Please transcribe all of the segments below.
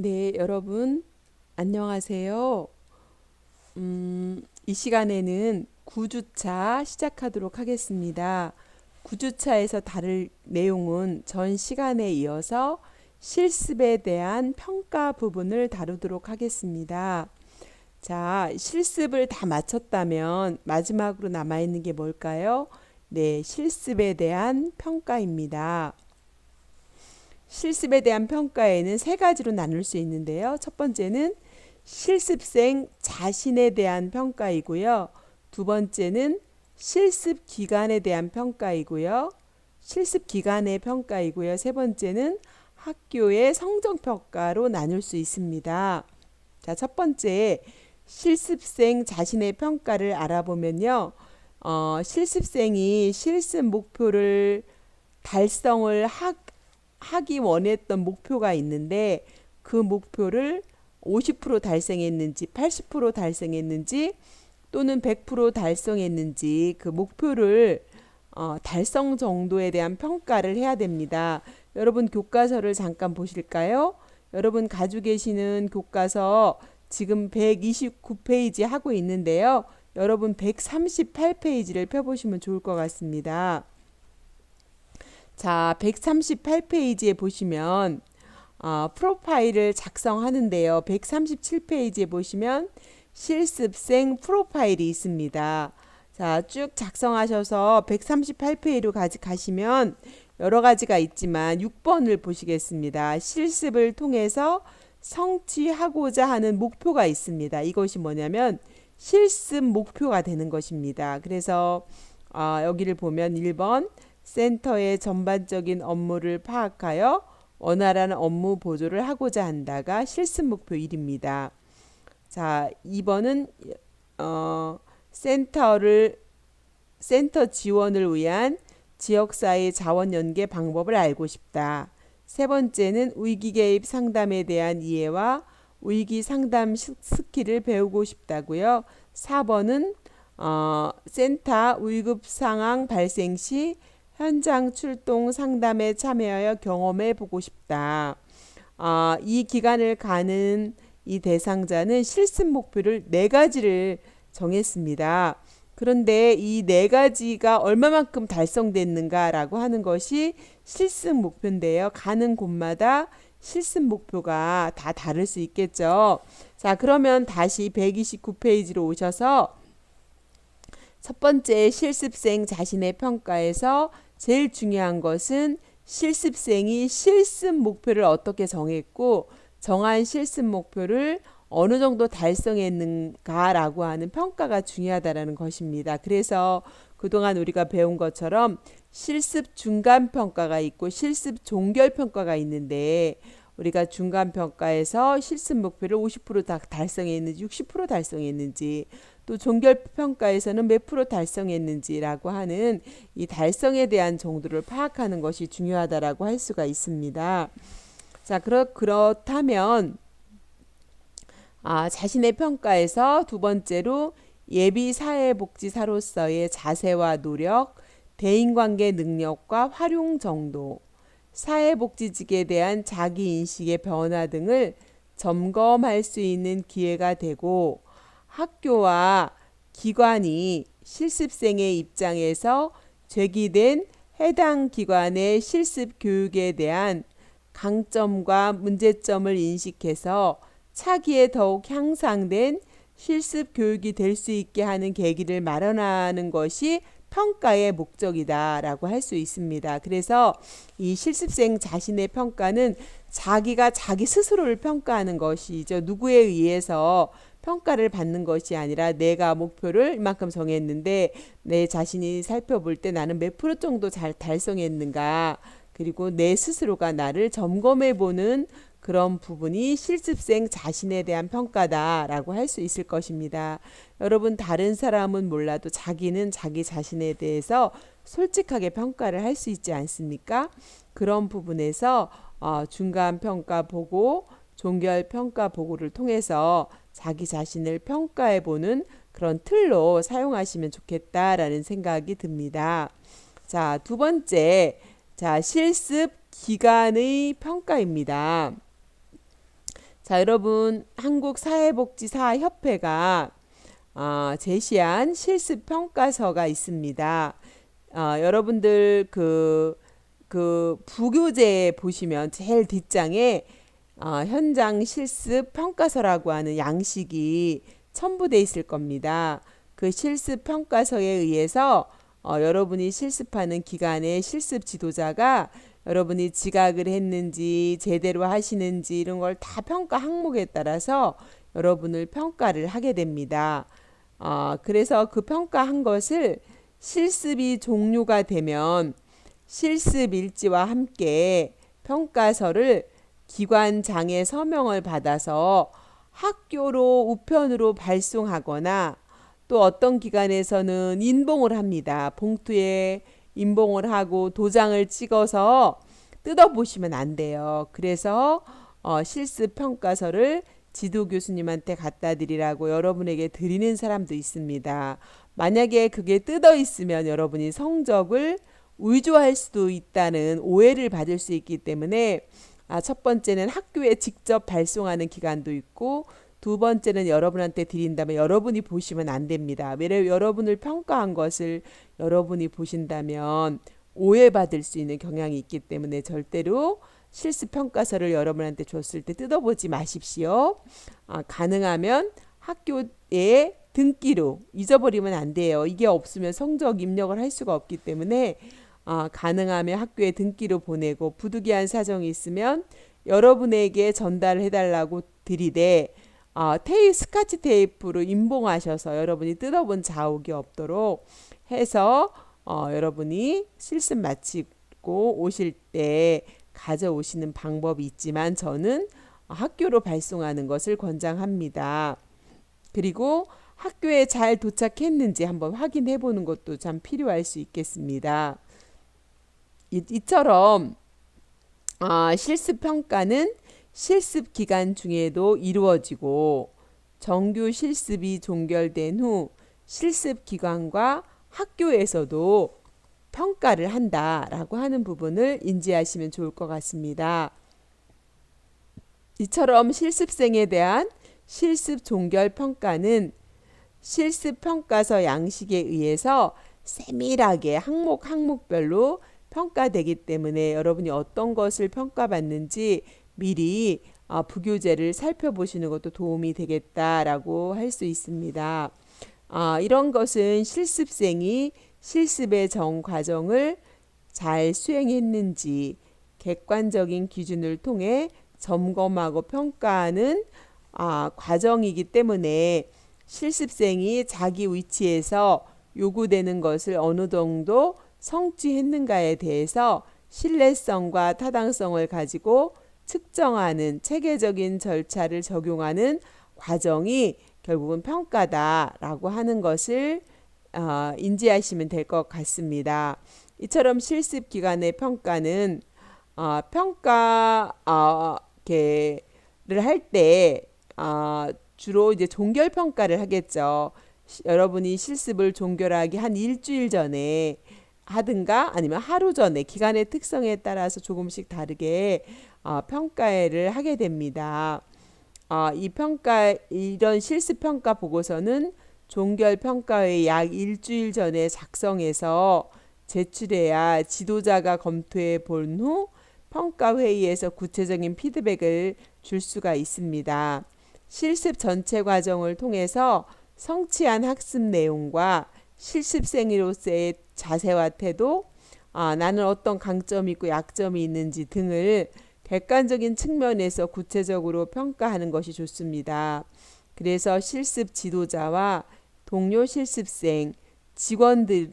네, 여러분, 안녕하세요. 이 시간에는 9주차 시작하도록 하겠습니다. 9주차에서 다룰 내용은 전 시간에 이어서 실습에 대한 평가 부분을 다루도록 하겠습니다. 자, 실습을 다 마쳤다면 마지막으로 남아있는 게 뭘까요? 네, 실습에 대한 평가입니다. 실습에 대한 평가에는 세 가지로 나눌 수 있는데요. 첫 번째는 실습생 자신에 대한 평가이고요. 두 번째는 실습 기간에 대한 평가이고요. 실습 기간의 평가이고요. 세 번째는 학교의 성적 평가로 나눌 수 있습니다. 자, 첫 번째 실습생 자신의 평가를 알아보면요. 실습생이 실습 목표를 달성을 하기 원했던 목표가 있는데 그 목표를 50% 달성했는지 80% 달성했는지 또는 100% 달성했는지 그 목표를 달성 정도에 대한 평가를 해야 됩니다. 여러분 교과서를 잠깐 보실까요? 여러분 가지고 계시는 교과서 지금 129페이지 하고 있는데요. 여러분 138페이지를 펴보시면 좋을 것 같습니다. 자, 138페이지에 보시면 프로파일을 작성하는데요. 137페이지에 보시면 실습생 프로파일이 있습니다. 자, 쭉 작성하셔서 138페이지로 가시면 여러 가지가 있지만 6번을 보시겠습니다. 실습을 통해서 성취하고자 하는 목표가 있습니다. 이것이 뭐냐면 실습 목표가 되는 것입니다. 그래서 여기를 보면 1번 센터의 전반적인 업무를 파악하여 원활한 업무 보조를 하고자 한다가 실습 목표 1입니다. 자, 2번은 센터 지원을 위한 지역사회 자원 연계 방법을 알고 싶다. 세 번째는 위기 개입 상담에 대한 이해와 위기 상담 스킬을 배우고 싶다고요. 4번은 센터 위급 상황 발생 시 현장 출동 상담에 참여하여 경험해 보고 싶다. 이 기간을 가는 이 대상자는 실습 목표를 네 가지를 정했습니다. 그런데 이 네 가지가 얼마만큼 달성됐는가라고 하는 것이 실습 목표인데요. 가는 곳마다 실습 목표가 다 다를 수 있겠죠. 자, 그러면 다시 129페이지로 오셔서 첫 번째 실습생 자신의 평가에서 제일 중요한 것은 실습생이 실습 목표를 어떻게 정했고 정한 실습 목표를 어느 정도 달성했는가라고 하는 평가가 중요하다라는 것입니다. 그래서 그동안 우리가 배운 것처럼 실습 중간 평가가 있고 실습 종결 평가가 있는데 우리가 중간 평가에서 실습 목표를 50% 달성했는지 60% 달성했는지 또 종결 평가에서는 몇 프로 달성했는지라고 하는 이 달성에 대한 정도를 파악하는 것이 중요하다라고 할 수가 있습니다. 자, 그렇다면 자신의 평가에서 두 번째로 예비 사회복지사로서의 자세와 노력, 대인관계 능력과 활용 정도, 사회복지직에 대한 자기인식의 변화 등을 점검할 수 있는 기회가 되고 학교와 기관이 실습생의 입장에서 제기된 해당 기관의 실습 교육에 대한 강점과 문제점을 인식해서 차기에 더욱 향상된 실습 교육이 될 수 있게 하는 계기를 마련하는 것이 평가의 목적이다라고 할 수 있습니다. 그래서 이 실습생 자신의 평가는 자기가 자기 스스로를 평가하는 것이죠. 누구에 의해서 평가를 받는 것이 아니라 내가 목표를 이만큼 정했는데 내 자신이 살펴볼 때 나는 몇 프로 정도 잘 달성했는가 그리고 내 스스로가 나를 점검해 보는 그런 부분이 실습생 자신에 대한 평가다라고 할 수 있을 것입니다. 여러분 다른 사람은 몰라도 자기는 자기 자신에 대해서 솔직하게 평가를 할 수 있지 않습니까? 그런 부분에서 중간 평가 보고 종결 평가 보고를 통해서 자기 자신을 평가해 보는 그런 틀로 사용하시면 좋겠다라는 생각이 듭니다. 자, 두 번째, 자, 실습 기간의 평가입니다. 자, 여러분 한국사회복지사협회가 제시한 실습 평가서가 있습니다. 여러분들 그 부교재 보시면 제일 뒷장에 현장 실습 평가서라고 하는 양식이 첨부되어 있을 겁니다. 그 실습 평가서에 의해서 여러분이 실습하는 기간에 실습 지도자가 여러분이 지각을 했는지 제대로 하시는지 이런 걸 다 평가 항목에 따라서 여러분을 평가를 하게 됩니다. 그래서 그 평가한 것을 실습이 종료가 되면 실습 일지와 함께 평가서를 기관장의 서명을 받아서 학교로 우편으로 발송하거나 또 어떤 기관에서는 인봉을 합니다. 봉투에 인봉을 하고 도장을 찍어서 뜯어보시면 안 돼요. 그래서 실습 평가서를 지도 교수님한테 갖다 드리라고 여러분에게 드리는 사람도 있습니다. 만약에 그게 뜯어 있으면 여러분이 성적을 위조할 수도 있다는 오해를 받을 수 있기 때문에 첫 번째는 학교에 직접 발송하는 기간도 있고 두 번째는 여러분한테 드린다면 여러분이 보시면 안 됩니다. 왜냐하면 여러분을 평가한 것을 여러분이 보신다면 오해받을 수 있는 경향이 있기 때문에 절대로 실습 평가서를 여러분한테 줬을 때 뜯어보지 마십시오. 가능하면 학교에 등기로 잊어버리면 안 돼요. 이게 없으면 성적 입력을 할 수가 없기 때문에 가능하면 학교에 등기로 보내고 부득이한 사정이 있으면 여러분에게 전달해달라고 드리되 스카치 테이프로 인봉하셔서 여러분이 뜯어본 자욱이 없도록 해서 여러분이 실습 마치고 오실 때 가져오시는 방법이 있지만 저는 학교로 발송하는 것을 권장합니다. 그리고 학교에 잘 도착했는지 한번 확인해 보는 것도 참 필요할 수 있겠습니다. 이처럼 실습 평가는 실습 기간 중에도 이루어지고 정규 실습이 종결된 후 실습 기관과 학교에서도 평가를 한다라고 하는 부분을 인지하시면 좋을 것 같습니다. 이처럼 실습생에 대한 실습 종결 평가는 실습 평가서 양식에 의해서 세밀하게 항목별로 평가되기 때문에 여러분이 어떤 것을 평가받는지 미리 부교재를 살펴보시는 것도 도움이 되겠다라고 할 수 있습니다. 이런 것은 실습생이 실습의 전 과정을 잘 수행했는지 객관적인 기준을 통해 점검하고 평가하는 과정이기 때문에 실습생이 자기 위치에서 요구되는 것을 어느 정도 성취했는가에 대해서 신뢰성과 타당성을 가지고 측정하는 체계적인 절차를 적용하는 과정이 결국은 평가다라고 하는 것을 인지하시면 될 것 같습니다. 이처럼 실습 기간의 평가는 평가를 할 때 주로 이제 종결 평가를 하겠죠. 여러분이 실습을 종결하기 한 일주일 전에 하든가 아니면 하루 전에 기간의 특성에 따라서 조금씩 다르게 평가를 하게 됩니다. 이런 실습 평가 보고서는 종결 평가회 약 일주일 전에 작성해서 제출해야 지도자가 검토해 본 후 평가회의에서 구체적인 피드백을 줄 수가 있습니다. 실습 전체 과정을 통해서 성취한 학습 내용과 실습생으로서의 자세와 태도, 나는 어떤 강점이 있고 약점이 있는지 등을 객관적인 측면에서 구체적으로 평가하는 것이 좋습니다. 그래서 실습 지도자와 동료 실습생, 직원들의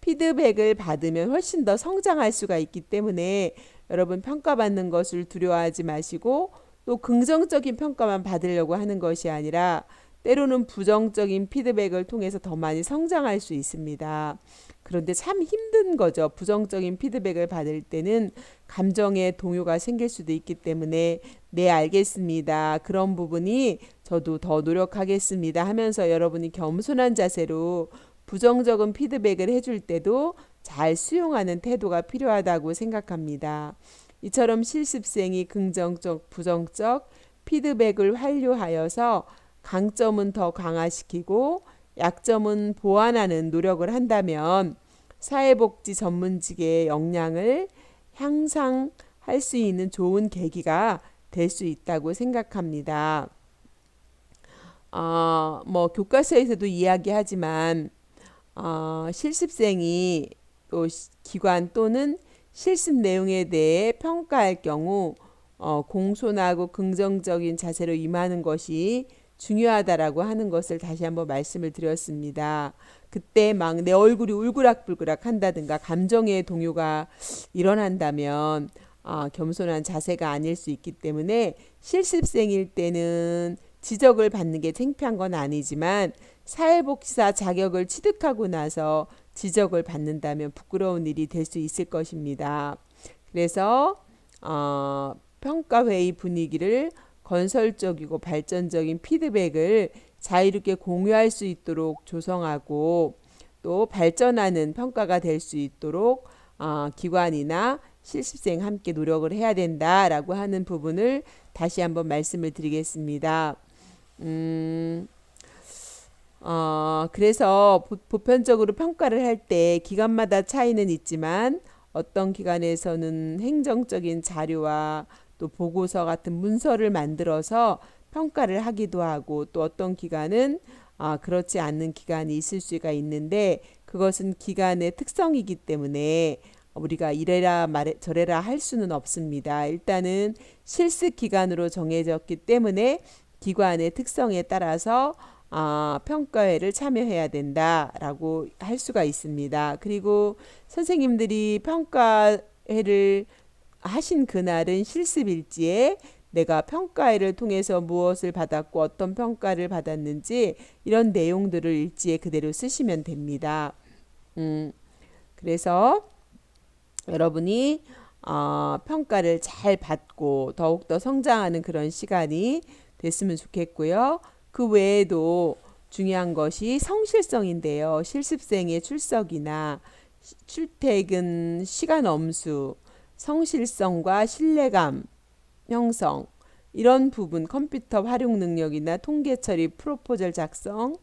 피드백을 받으면 훨씬 더 성장할 수가 있기 때문에 여러분 평가받는 것을 두려워하지 마시고 또 긍정적인 평가만 받으려고 하는 것이 아니라 때로는 부정적인 피드백을 통해서 더 많이 성장할 수 있습니다. 그런데 참 힘든 거죠. 부정적인 피드백을 받을 때는 감정의 동요가 생길 수도 있기 때문에 네, 알겠습니다. 그런 부분이 저도 더 노력하겠습니다 하면서 여러분이 겸손한 자세로 부정적인 피드백을 해줄 때도 잘 수용하는 태도가 필요하다고 생각합니다. 이처럼 실습생이 긍정적, 부정적 피드백을 활용하여서 강점은 더 강화시키고 약점은 보완하는 노력을 한다면 사회복지 전문직의 역량을 향상할 수 있는 좋은 계기가 될 수 있다고 생각합니다. 뭐 교과서에서도 이야기하지만 실습생이 또 기관 또는 실습 내용에 대해 평가할 경우 공손하고 긍정적인 자세로 임하는 것이 중요하다라고 하는 것을 다시 한번 말씀을 드렸습니다. 그때 막 내 얼굴이 울그락불그락 한다든가 감정의 동요가 일어난다면 겸손한 자세가 아닐 수 있기 때문에 실습생일 때는 지적을 받는 게 창피한 건 아니지만 사회복지사 자격을 취득하고 나서 지적을 받는다면 부끄러운 일이 될 수 있을 것입니다. 그래서 평가회의 분위기를 건설적이고 발전적인 피드백을 자유롭게 공유할 수 있도록 조성하고 또 발전하는 평가가 될 수 있도록 기관이나 실습생 함께 노력을 해야 된다라고 하는 부분을 다시 한번 말씀을 드리겠습니다. 그래서 보편적으로 평가를 할 때 기관마다 차이는 있지만 어떤 기관에서는 행정적인 자료와 또 보고서 같은 문서를 만들어서 평가를 하기도 하고 또 어떤 기관은 그렇지 않는 기관이 있을 수가 있는데 그것은 기관의 특성이기 때문에 우리가 이래라 저래라 할 수는 없습니다. 일단은 실습 기관으로 정해졌기 때문에 기관의 특성에 따라서 평가회를 참여해야 된다라고 할 수가 있습니다. 그리고 선생님들이 평가회를 하신 그날은 실습일지에 내가 평가회를 통해서 무엇을 받았고 어떤 평가를 받았는지 이런 내용들을 일지에 그대로 쓰시면 됩니다. 그래서 여러분이 평가를 잘 받고 더욱더 성장하는 그런 시간이 됐으면 좋겠고요. 그 외에도 중요한 것이 성실성인데요. 실습생의 출석이나 출퇴근 시간 엄수, 성실성과 신뢰감 형성, 이런 부분 컴퓨터 활용 능력이나 통계 처리, 프로포절 작성,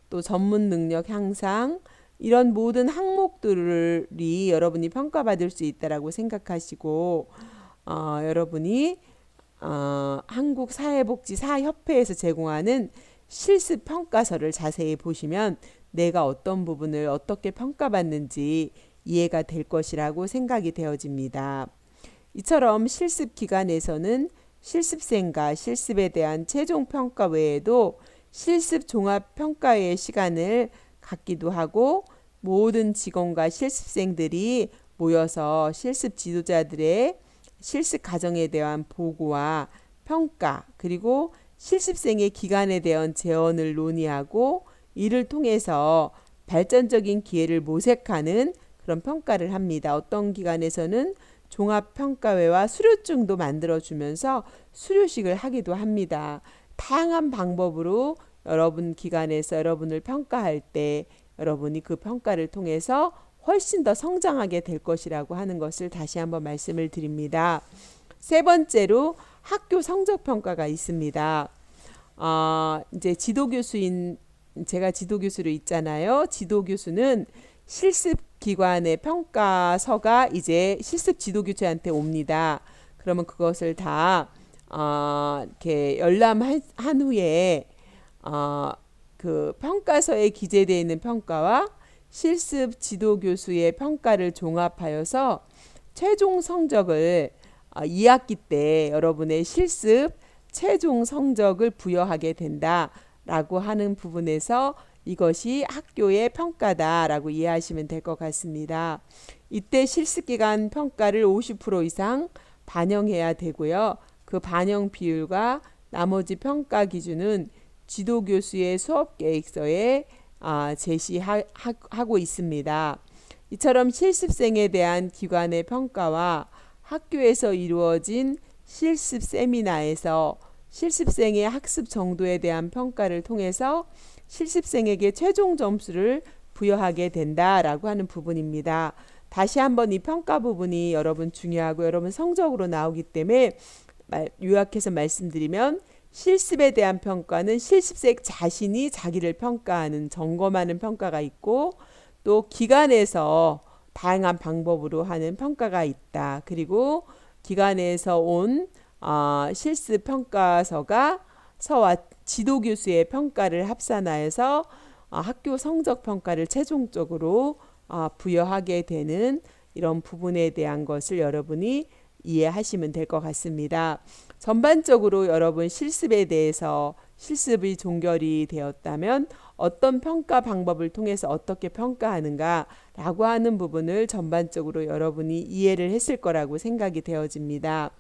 또 전문 능력 향상 이런 모든 항목들이 여러분이 평가받을 수 있다라고 생각하시고 여러분이 한국사회복지사협회에서 제공하는 실습 평가서를 자세히 보시면 내가 어떤 부분을 어떻게 평가받는지 이해가 될 것이라고 생각이 되어집니다. 이처럼 실습 기간에서는 실습생과 실습에 대한 최종 평가 외에도 실습 종합 평가의 시간을 갖기도 하고 모든 직원과 실습생들이 모여서 실습 지도자들의 실습 과정에 대한 보고와 평가 그리고 실습생의 기간에 대한 재원을 논의하고 이를 통해서 발전적인 기회를 모색하는 그런 평가를 합니다. 어떤 기관에서는 종합평가회와 수료증도 만들어주면서 수료식을 하기도 합니다. 다양한 방법으로 여러분 기관에서 여러분을 평가할 때 여러분이 그 평가를 통해서 훨씬 더 성장하게 될 것이라고 하는 것을 다시 한번 말씀을 드립니다. 세 번째로 학교 성적평가가 있습니다. 이제 지도교수인 제가 지도교수로 있잖아요. 지도교수는 실습기관의 평가서가 이제 실습 지도교수한테 옵니다. 그러면 그것을 다 이렇게 열람한 후에 그 평가서에 기재되어 있는 평가와 실습 지도교수의 평가를 종합하여서 최종 성적을 2학기 때 여러분의 실습 최종 성적을 부여하게 된다라고 하는 부분에서 이것이 학교의 평가다라고 이해하시면 될 것 같습니다. 이때 실습기간 평가를 50% 이상 반영해야 되고요. 그 반영 비율과 나머지 평가 기준은 지도교수의 수업계획서에 제시하고 있습니다. 이처럼 실습생에 대한 기관의 평가와 학교에서 이루어진 실습 세미나에서 실습생의 학습 정도에 대한 평가를 통해서 실습생에게 최종 점수를 부여하게 된다라고 하는 부분입니다. 다시 한번 이 평가 부분이 여러분 중요하고 여러분 성적으로 나오기 때문에 요약해서 말씀드리면 실습에 대한 평가는 실습생 자신이 자기를 평가하는 점검하는 평가가 있고 또 기관에서 다양한 방법으로 하는 평가가 있다. 그리고 기관에서 온 실습 평가서가 서와 지도교수의 평가를 합산하여서 학교 성적 평가를 최종적으로 부여하게 되는 이런 부분에 대한 것을 여러분이 이해하시면 될 것 같습니다. 전반적으로 여러분 실습에 대해서 실습이 종결이 되었다면 어떤 평가 방법을 통해서 어떻게 평가하는가 라고 하는 부분을 전반적으로 여러분이 이해를 했을 거라고 생각이 되어집니다.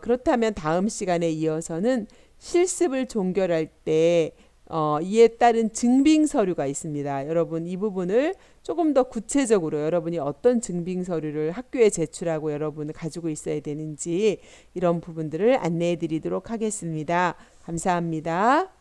그렇다면 다음 시간에 이어서는 실습을 종결할 때 이에 따른 증빙 서류가 있습니다. 여러분 이 부분을 조금 더 구체적으로 여러분이 어떤 증빙 서류를 학교에 제출하고 여러분은 가지고 있어야 되는지 이런 부분들을 안내해 드리도록 하겠습니다. 감사합니다.